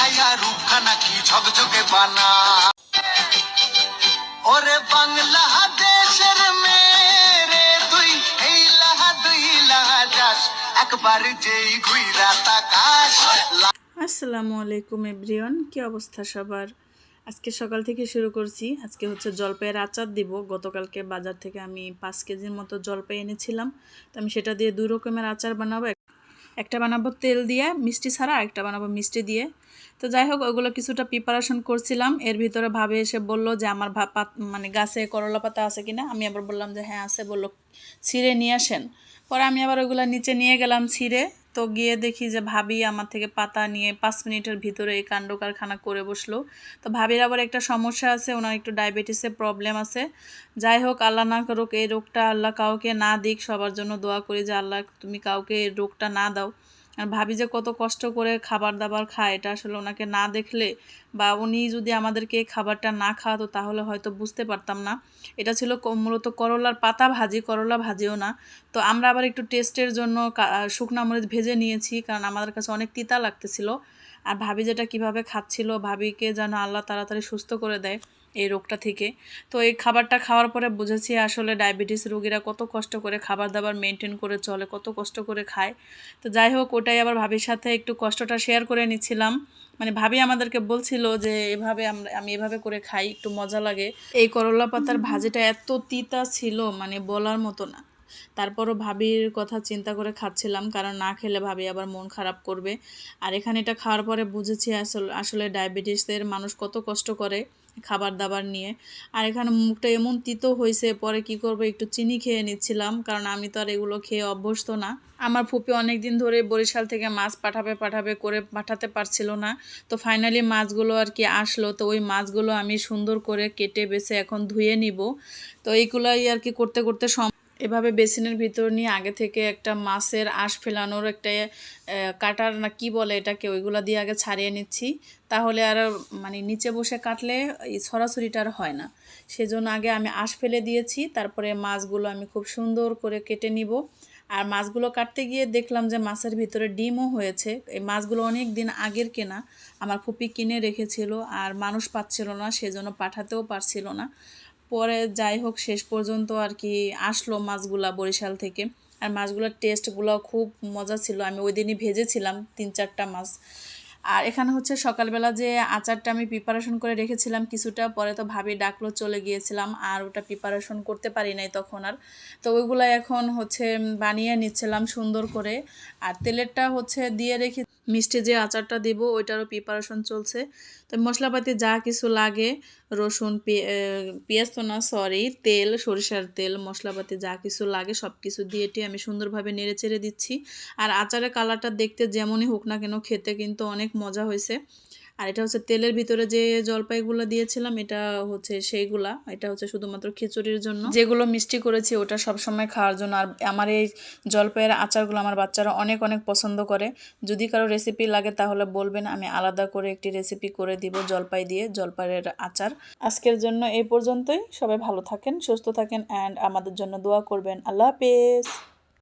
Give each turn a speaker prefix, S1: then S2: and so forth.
S1: দেখাইয়া রূপখানা কি ঝকঝকে বানা। ওরে বাংলাদেশের মেরে তুই এই লাহা দুই লাহা যাস একবার যেই ঘুইরা তাকাস।
S2: আসসালামু আলাইকুম এভরিওয়ান, কি অবস্থা সবার? আজকে সকাল থেকে শুরু করছি। আজকে হচ্ছে জলপাইয়ের আচার দিব। গতকালকে বাজার থেকে আমি 5 কেজির মতো জলপাই এনেছিলাম, তো আমি সেটা দিয়ে 2 রকমের আচার বানাবো। একটা বানাবো তেল দিয়ে মিষ্টি ছাড়া, একটা বানাবো মিষ্টি দিয়ে। তো যাই হোক, ওগুলো কিছুটা প্রিপারেশন করছিলাম। এর ভিতরে ভাবে এসে বলল যে আমার মানে গাছে করলা পাতা আছে কিনা। আমি আবার বললাম যে হ্যাঁ আছে। বললো ছিঁড়ে নিয়ে আসেন। পরে আমি আবার ওগুলো নিচে নিয়ে গেলাম ছিঁড়ে। তো গিয়ে দেখি যে ভাবি আমার থেকে পাতা নিয়ে 5 মিনিটের ভিতরে এই কাণ্ড কারখানা করে বসলো। তো ভাবির আবার একটা সমস্যা আছে, ওনার একটু ডায়াবেটিসের প্রবলেম আছে। যাই হোক, আল্লাহ না করুক এই রোগটা, আল্লাহ কাউকে না দিক। সবার জন্য দোয়া করি যে আল্লাহ তুমি কাউকে এই রোগটা না দাও। আর ভাবি যে কত কষ্ট করে খাবার দাবার খায়, এটা আসলে ওনাকে না দেখলে বা উনি যদি আমাদেরকে এই খাবারটা না খাওয়াতো তাহলে হয়তো বুঝতে পারতাম না। এটা ছিল মূলত করলার পাতা ভাজি, করলা ভাজিও না। তো আমরা আবার একটু টেস্টের জন্য শুকনা মরিচ ভেজে নিয়েছি, কারণ আমাদের কাছে অনেক তিতা লাগতেছিল। আর ভাবি যেটা কিভাবে খাচ্ছিল, ভাবিকে যেন আল্লাহ তাড়াতাড়ি সুস্থ করে দেয় এই রোগটা থেকে। তো এই খাবারটা খাওয়ার পরে বুঝেছি আসলে ডায়াবেটিস রোগীরা কত কষ্ট করে খাবার দাবার মেনটেন করে চলে, কত কষ্ট করে খায়। তো যাই হোক, ওটাই আবার ভাবির সাথে একটু কষ্টটা শেয়ার করে নিচ্ছিলাম। মানে ভাবি আমাদেরকে বলছিল যে এভাবে আমি এভাবে করে খাই, একটু মজা লাগে। এই করলা পাতার ভাজিটা এত তিতা ছিল, মানে বলার মতো না। তারপরও ভাবির কথা চিন্তা করে খাচ্ছিলাম, কারণ না খেলে ভাবি আবার মন খারাপ করবে। আর এখানে এটা খাওয়ার পরে বুঝেছি আসলে ডায়াবেটিসের মানুষ কত কষ্ট করে খাবার দাবার নিয়ে। আর এখানে মুখটা এমন তিতো হয়েছে, পরে কি করব, একটু চিনি খেয়ে নিচ্ছিলাম, কারণ আমি তো আর এগুলো খেয়ে অভ্যস্ত না। আমার ফুপি অনেক দিন ধরে বরিশাল থেকে মাছ পাঠাবে করে পাঠাতে পারছিল না। তো ফাইনালি মাছগুলো আর কি আসলো। তো ওই মাছগুলো আমি সুন্দর করে কেটে বেছে এখন ধুয়ে নিব। তো এইগুলাই আর কি করতে করতে এভাবে বেসিনের ভিতর নিয়ে আগে থেকে একটা মাছের আঁশ ফেলানোর একটা কাটার না কি বলে এটাকে, ওইগুলো দিয়ে আগে ছাড়িয়ে নিচ্ছি। তাহলে আর মানে নিচে বসে কাটলে এই ছড়াছড়িটা আর হয় না। সেজন্য আগে আমি আঁশ ফেলে দিয়েছি, তারপরে মাছগুলো আমি খুব সুন্দর করে কেটে নিব। আর মাছগুলো কাটতে গিয়ে দেখলাম যে মাছের ভিতরে ডিমও হয়েছে। এই মাছগুলো অনেক দিন আগের কেনা, আমার ফুপি কিনে রেখেছিল, আর মানুষ পাচ্ছিল না, সেজন্য পাঠাতেও পারছিল না। পরে যাই হোক, শেষ পর্যন্ত আর কি আসলো মাছগুলা বরিশাল থেকে। আর মাছগুলোর টেস্টগুলো খুব মজা ছিল। আমি ওই দিনই ভেজেছিলাম 3-4টা মাছ। আর এখানে হচ্ছে সকালবেলা যে আচারটা আমি প্রিপারেশন করে রেখেছিলাম কিছুটা, পরে তো ভাবি ডাকলো, চলে গিয়েছিলাম, আর ওটা প্রিপারেশন করতে পারি নাই তখন আর। তো ওইগুলো এখন হচ্ছে বানিয়ে নিচ্ছিলাম সুন্দর করে। আর তেলেরটা হচ্ছে দিয়ে রেখে মিষ্টি যে আচারটা দিব ওইটারও প্রিপারেশন চলছে। তো মশলাপাতি যা কিছু লাগে, রসুন, পেঁয়াজ তো না সরি, তেল, সরিষার তেল, মশলাপাতি যা কিছু লাগে সব কিছু দিয়ে আমি সুন্দরভাবে নেড়ে চেড়ে দিচ্ছি। আর আচারের কালারটা দেখতে যেমনই হোক না কেন, খেতে কিন্তু অনেক মজা হয়েছে। আর এটা হচ্ছে তেলের ভিতরে যে জলপাইগুলো দিয়েছিলাম, এটা হচ্ছে সেইগুলা, এটা হচ্ছে শুধুমাত্র খিচুড়ির জন্য। যেগুলো মিষ্টি করেছি ওটা সবসময় খাওয়ার জন্য। আর আমার এই জলপাইয়ের আচারগুলো আমার বাচ্চারা অনেক অনেক পছন্দ করে। যদি কারো রেসিপি লাগে তাহলে বলবেন, আমি আলাদা করে একটি রেসিপি করে দিব জলপাই দিয়ে, জলপাইয়ের আচার। আজকের জন্য এই পর্যন্তই। সবাই ভালো থাকেন, সুস্থ থাকেন, অ্যান্ড আমাদের জন্য দোয়া করবেন। আল্লাহ হাফেজ।